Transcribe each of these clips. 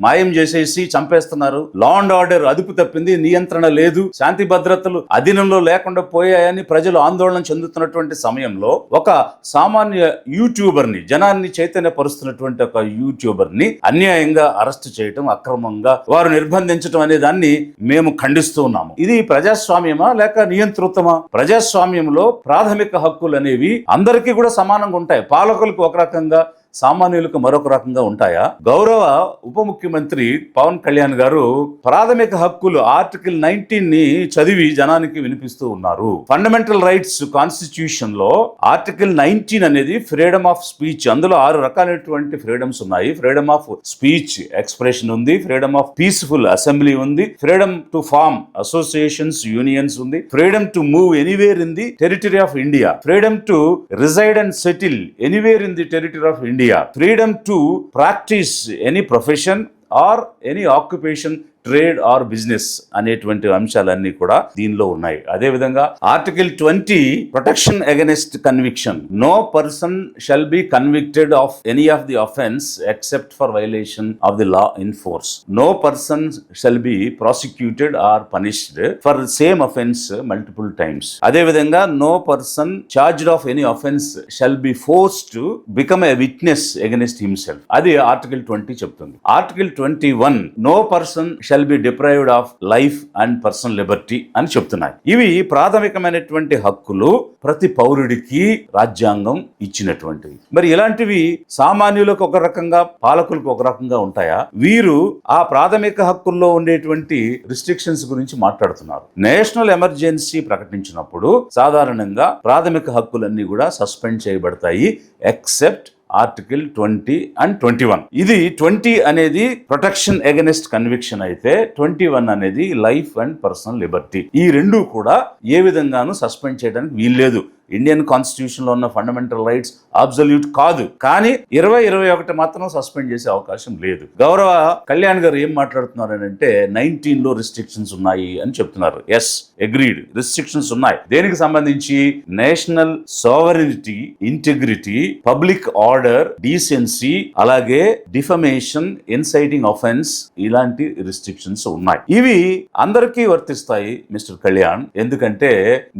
మాయం చేసేసి చంపేస్తున్నారు. లా అండ్ ఆర్డర్ అదుపు తప్పింది, నియంత్రణ లేదు, శాంతి భద్రతలు అధీనంలో లేకుండా పోయాయని ప్రజలు ఆందోళన చెందుతున్నటువంటి సమయంలో ఒక సామాన్య యూట్యూబర్ ని, జనాన్ని చైతన్యపరుస్తున్నటువంటి ఒక యూట్యూబర్ ని అన్యాయంగా అరెస్ట్ చేయటం, అక్రమంగా వారు నిర్బంధించడం అనే దాన్ని మేము ఖండిస్తూ ఉన్నాము. ఇది ప్రజాస్వామ్యమా లేక నియంతృత్వమా? ప్రజాస్వామ్యంలో ప్రాథమిక హక్కులు అనేవి అందరికీ కూడా సమానంగా ఉంటాయి. పాలకులకు ఒక రకంగా, సామాన్యులకు మరొక రకంగా ఉంటాయా? గౌరవ ఉప ముఖ్యమంత్రి పవన్ కళ్యాణ్ గారు ప్రాథమిక హక్కులు ఆర్టికల్ 19 ని చదివి జనానికి వినిపిస్తూ ఉన్నారు. ఫండమెంటల్ రైట్స్ కాన్స్టిట్యూషన్ లో ఆర్టికల్ 19 అనేది ఫ్రీడమ్ ఆఫ్ స్పీచ్. అందులో 6 రకాలైనటువంటి ఫ్రీడమ్స్ ఉన్నాయి. ఫ్రీడమ్ ఆఫ్ స్పీచ్, ఎక్స్ప్రెషన్ ఉంది, ఫ్రీడమ్ ఆఫ్ పీస్ఫుల్ అసెంబ్లీ ఉంది, freedom to form associations, unions ఉంది, freedom to move anywhere in the territory of India, freedom to reside and settle anywhere in the territory of India, freedom to practice any profession or any occupation, trade or business అనేటువంటి అంశాలన్నీ కూడా దీనిలో ఉన్నాయి. అదే విధంగా article 20 protection against conviction. No person shall be convicted of any of the offence except for violation of the law in force. No person shall be prosecuted or punished for same offence multiple times. అదే విధంగా no person charged of any offence shall be forced to become a witness against himself. అది article 20 చెప్తుంది. Article 21 no person shall be deprived of life and personal liberty అని చెప్తున్నాయి. ఇవి ప్రాథమికమైనటువంటి హక్కులు, ప్రతి పౌరుడికి రాజ్యాంగం ఇచ్చినటువంటివి. మరి ఇలాంటివి సామాన్యులకు ఒక రకంగా, పాలకులకు ఒక రకంగా ఉంటాయా? వీరు ఆ ప్రాథమిక హక్కుల్లో ఉండేటువంటి రిస్ట్రిక్షన్స్ గురించి మాట్లాడుతున్నారు. నేషనల్ ఎమర్జెన్సీ ప్రకటించినప్పుడు సాధారణంగా ప్రాథమిక హక్కులన్నీ కూడా సస్పెండ్ చేయబడతాయి ఎక్సెప్ట్ ఆర్టికల్ 20 అండ్ 21. ఇది 20 అనేది ప్రొటెక్షన్ అగైన్స్ట్ కన్విక్షన్ అయితే 21 అనేది లైఫ్ అండ్ పర్సనల్ లిబర్టీ. ఈ రెండు కూడా ఏ విధంగానూ సస్పెండ్ చేయడానికి వీల్లేదు. ఇండియన్ కాన్స్టిట్యూషన్ లో ఉన్న ఫండమెంటల్ రైట్స్ అబ్సల్యూట్ కాదు, కానీ 2021 మాత్రం సస్పెండ్ చేసే అవకాశం లేదు. గౌరవ కళ్యాణ్ గారు ఏం మాట్లాడుతున్నారు అంటే 19 లో రిస్ట్రిక్షన్స్ ఉన్నాయి అని చెప్తున్నారు. ఎస్, అగ్రీడ్, రిస్ట్రిక్షన్స్ ఉన్నాయి. దేనికి సంబంధించి? National sovereignty, integrity, public order, decency, అలాగే డిఫమేషన్, ఇన్సైటింగ్ ఆఫెన్స్, ఇలాంటి రిస్ట్రిక్షన్స్ ఉన్నాయి. ఇవి అందరికీ వర్తిస్తాయి మిస్టర్ కళ్యాణ్. ఎందుకంటే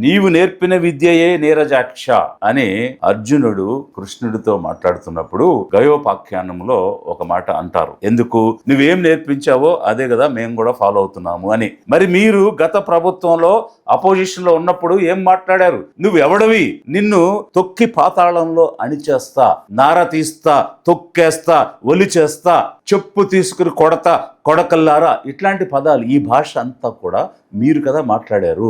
నీవు నేర్పిన విద్యయే నీరజాక్ష అని అర్జునుడు కృష్ణుడితో మాట్లాడుతున్నప్పుడు గయోపాఖ్యానంలో ఒక మాట అంటారు. ఎందుకు? నువ్వేం నేర్పించావో అదే కదా మేము కూడా ఫాలో అవుతున్నాము అని. మరి మీరు గత ప్రభుత్వంలో అపోజిషన్ లో ఉన్నప్పుడు ఏం మాట్లాడారు? నువ్వెవడవి? నిన్ను తొక్కి పాతాళంలో అణిచేస్తా, నార తీస్తా, తొక్కేస్తా, ఒలి చేస్తా, చెప్పు తీసుకుని కొడతా, కొడకల్లారా, ఇట్లాంటి పదాలు, ఈ భాష అంతా కూడా మీరు కదా మాట్లాడారు.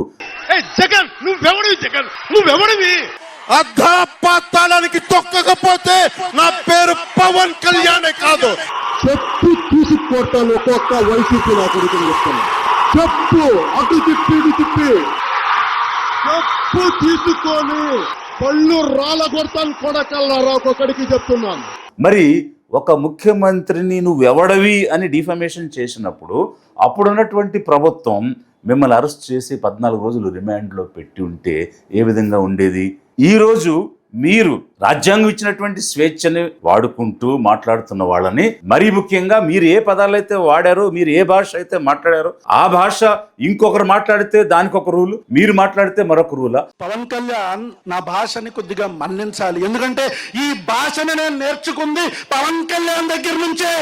జగన్ నువ్వెవడివి? జగన్ నువ్వెవడివి? అర్ధపాతాళానికి తొక్కకపోతే నా పేరు పవన్ కళ్యాణే కాదు. చెప్పు తీసుకొట్టాను ఒక్కొక్క వైసీపీ నా కొడుకుని చెప్తాను. చెప్పు అటు తిప్పి ఇటు తిప్పి చెప్పు తీసుకొని పళ్ళు రాళ్ళ కొడతాను కొడకల్లారా ఒక్కొక్కడికి చెప్తున్నాను. మరి ఒక ముఖ్యమంత్రిని నువ్వెవడవి అని డిఫమేషన్ చేసినప్పుడు అప్పుడున్నటువంటి ప్రభుత్వం మిమ్మల్ని అరెస్ట్ చేసి 14 రోజులు రిమాండ్లో పెట్టి ఉంటే ఏ విధంగా ఉండేది? ఈరోజు మీరు రాజ్యాంగం ఇచ్చినటువంటి స్వేచ్ఛని వాడుకుంటూ మాట్లాడుతున్న వాళ్ళని, మరీ ముఖ్యంగా మీరు ఏ పదాలైతే వాడారో, మీరు ఏ భాష అయితే మాట్లాడారో ఆ భాష ఇంకొకరు మాట్లాడితే దానికి ఒక రూలు, మీరు మాట్లాడితే మరొక రూలా? పవన్ కళ్యాణ్ నా భాషని కొద్దిగా మన్నించాలి. ఎందుకంటే ఈ భాషని నేను నేర్చుకుంది పవన్ కళ్యాణ్ దగ్గర నుంచే.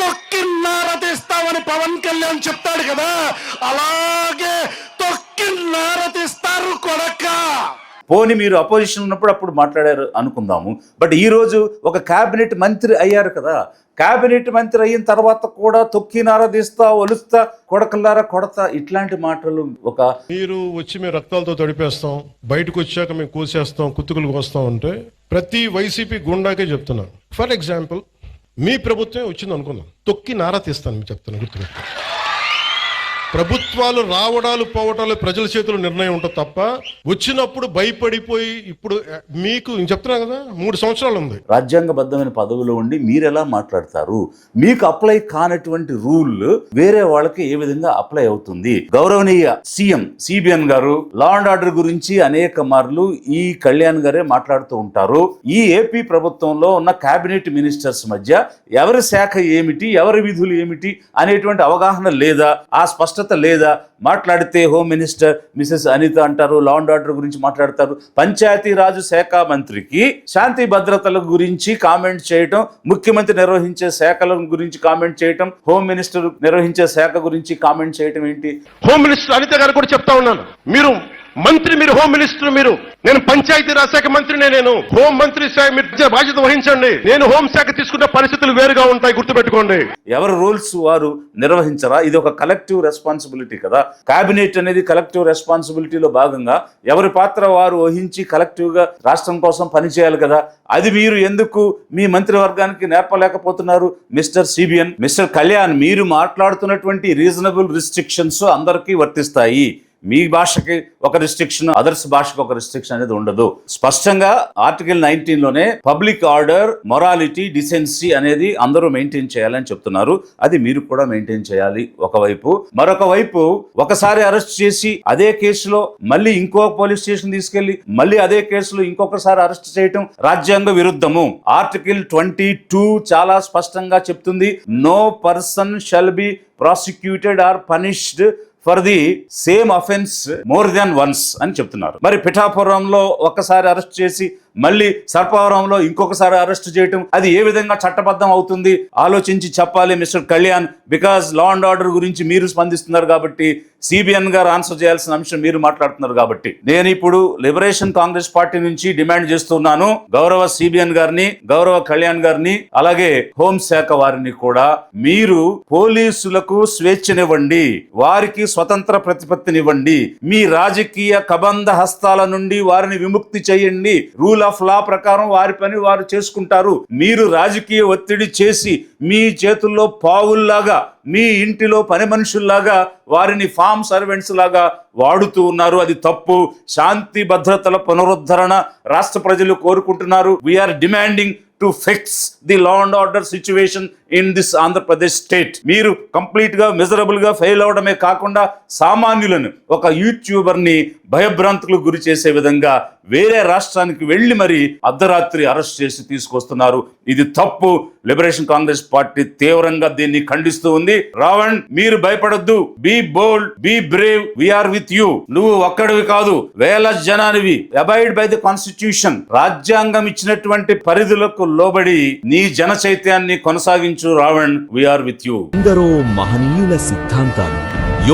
తొక్కిన్నార తీస్తామని పవన్ కళ్యాణ్ చెప్తాడు కదా, అలాగే తొక్కిన్నార తీస్తారు కొడక. పోనీ మీరు అపోజిషన్ ఉన్నప్పుడు అప్పుడు మాట్లాడారు అనుకుందాము. బట్ ఈ రోజు ఒక కేబినెట్ మంత్రి అయ్యారు కదా, కేబినెట్ మంత్రి అయిన తర్వాత కూడా తొక్కినారా తీస్తా, ఒలుస్తా, కొడకల్లారా కొడతా, ఇట్లాంటి మాటలు. ఒక మీరు వచ్చి మేము రక్తాలతో తడిపేస్తాం, బయటకు వచ్చాక మేము కూసేస్తాం, కుత్తుకులు కోస్తాం అంటే ప్రతి వైసీపీ గుండాకే చెప్తున్నాను. ఫర్ ఎగ్జాంపుల్ మీ ప్రభుత్వం వచ్చింది అనుకుందాం, తొక్కి నారా తీస్తాను మీకు చెప్తాను, గుర్తుపెట్టు. ప్రభుత్వాలు రావడాలు పోవటాలు ప్రజల చేతుల్లో నిర్ణయం ఉంటుంది తప్ప వచ్చినప్పుడు భయపడిపోయి ఇప్పుడు మీకు చెప్తున్నా కదా 3 సంవత్సరాలు ఉంది. రాజ్యాంగబద్ధమైన పదవిలో ఉండి మీరు ఎలా మాట్లాడతారు? మీకు అప్లై కానటువంటి రూల్ వేరే వాళ్ళకి ఏ విధంగా అప్లై అవుతుంది? గౌరవనీయ సీఎం సిబిఎన్ గారు లా అండ్ ఆర్డర్ గురించి అనేక మార్లు ఈ కళ్యాణ్ గారే మాట్లాడుతూ ఉంటారు. ఈ ఏపీ ప్రభుత్వంలో ఉన్న కేబినెట్ మినిస్టర్స్ మధ్య ఎవరి శాఖ ఏమిటి, ఎవరి విధులు ఏమిటి అనేటువంటి అవగాహన లేదా, ఆ స్పష్టత లేదా? మాట్లాడితే హోమ్ మినిస్టర్ మిసెస్ అనిత అంటారు, లా అండ్ ఆర్డర్ గురించి మాట్లాడతారు. పంచాయతీరాజ్ శాఖ మంత్రికి శాంతి భద్రతల గురించి కామెంట్ చేయటం, ముఖ్యమంత్రి నిర్వహించే శాఖల గురించి కామెంట్ చేయటం, హోమ్ మినిస్టర్ నిర్వహించే శాఖ గురించి కామెంట్ చేయటం ఏంటి? హోమ్ మినిస్టర్ అనిత గారు కూడా చెప్తా ఉన్నాను, మీరు మంత్రి, మీరు హోమ్ మినిస్టర్, మీరు నేను పంచాయతీరాజ్ శాఖ మంత్రినే, నేను హోం మంత్రి శాఖ మీరు బాధ్యత వహించండి. నేను హోం శాఖ తీసుకున్న పరిస్థితులు వేరుగా ఉంటాయి, గుర్తుపెట్టుకోండి. ఎవరి రూల్స్ వారు నిర్వహించరా? ఇది ఒక కలెక్టివ్ రెస్పాన్సిబిలిటీ కదా. కేబినెట్ అనేది కలెక్టివ్ రెస్పాన్సిబిలిటీలో భాగంగా ఎవరి పాత్ర వారు వహించి కలెక్టివ్ గా రాష్ట్రం కోసం పనిచేయాలి కదా. అది మీరు ఎందుకు మీ మంత్రివర్గానికి నేర్పలేకపోతున్నారు? మిస్టర్ సిబిఎన్, మిస్టర్ కళ్యాణ్, మీరు మాట్లాడుతున్నటువంటి రీజనబుల్ రిస్ట్రిక్షన్స్ అందరికీ వర్తిస్తాయి. మీ భాషకి ఒక రిస్ట్రిక్షన్, అదర్స్ భాషకు ఒక రిస్ట్రిక్షన్ అనేది ఉండదు. స్పష్టంగా ఆర్టికల్ 19 లోనే పబ్లిక్ ఆర్డర్, మొరాలిటీ, డిసెన్సీ అనేది అందరూ మెయింటైన్ చేయాలని చెప్తున్నారు. అది మీరు కూడా మెయింటైన్ చేయాలి ఒకవైపు. మరొక వైపు ఒకసారి అరెస్ట్ చేసి అదే కేసులో మళ్ళీ ఇంకో పోలీస్ స్టేషన్ తీసుకెళ్లి మళ్ళీ అదే కేసులో ఇంకొకసారి అరెస్ట్ చేయటం రాజ్యాంగ విరుద్ధము. ఆర్టికల్ 22 చాలా స్పష్టంగా చెప్తుంది, no person shall be prosecuted or punished for the same offence more than once అని చెప్తున్నారు. మరి పిఠాపురంలో ఒక్కసారి అరెస్ట్ చేసి మళ్ళీ సర్పవరంలో ఇంకొకసారి అరెస్ట్ చేయటం అది ఏ విధంగా చట్టబద్ధం అవుతుంది? ఆలోచించి చెప్పాలి mister Kalyan. Because law and order గురించి మీరు స్పందిస్తున్నారు కాబట్టి, సిబిఎన్ గారు ఆన్సర్ చేయాల్సిన అంశం మీరు మాట్లాడుతున్నారు కాబట్టి, నేను ఇప్పుడు లిబరేషన్ కాంగ్రెస్ పార్టీ నుంచి డిమాండ్ చేస్తున్నాను, గౌరవ సిబిఎన్ గారిని, గౌరవ కళ్యాణ్ గారిని, అలాగే హోంశాఖ వారిని కూడా, మీరు పోలీసులకు స్వేచ్ఛనివ్వండి, వారికి స్వతంత్ర ప్రతిపత్తినివ్వండి, మీ రాజకీయ కబంధ హస్తాల నుండి వారిని విముక్తి చేయండి. రూల్ ఆఫ్ లా ప్రకారం వారి పని వారు చేసుకుంటారు. మీరు రాజకీయ ఒత్తిడి చేసి మీ చేతుల్లో పావుల్లాగా, మీ ఇంటిలో పని మనుషుల్లాగా వారిని ఫామ్ సర్వెంట్స్ లాగా వాడుతూ ఉన్నారు. అది తప్పు. శాంతి భద్రతల పునరుద్ధరణ రాష్ట్ర ప్రజలు కోరుకుంటున్నారు. We are demanding to fix the law and order situation in this Andhra Pradesh state. మీరు కంప్లీట్ గా మిజరబుల్ గా ఫెయిల్ అవడమే కాకుండా సామాన్యులను, ఒక యూట్యూబర్ని భయభ్రాంతులకు గురి చేసే విధంగా వేరే రాష్ట్రానికి వెళ్లి మరి అర్ధరాత్రి అరెస్ట్ చేసి తీసుకొస్తున్నారు. ఇది తప్పు. లిబరేషన్ కాంగ్రెస్ పార్టీ తీవ్రంగా దీన్ని ఖండిస్తూ ఉంది. రావణ్, మీరు భయపడొద్దు. Be bold, be brave, we are with you. నువ్వు ఒక్కడివి కాదు, వేల జనానివి. Abide by the constitution. రాజ్యాంగం ఇచ్చినటువంటి పరిధులకు లోబడి నీ జన చైత్యాన్ని కొనసాగించు రావణ్. We are with you. ఎందరో మహనీయుల సిద్ధాంతాలు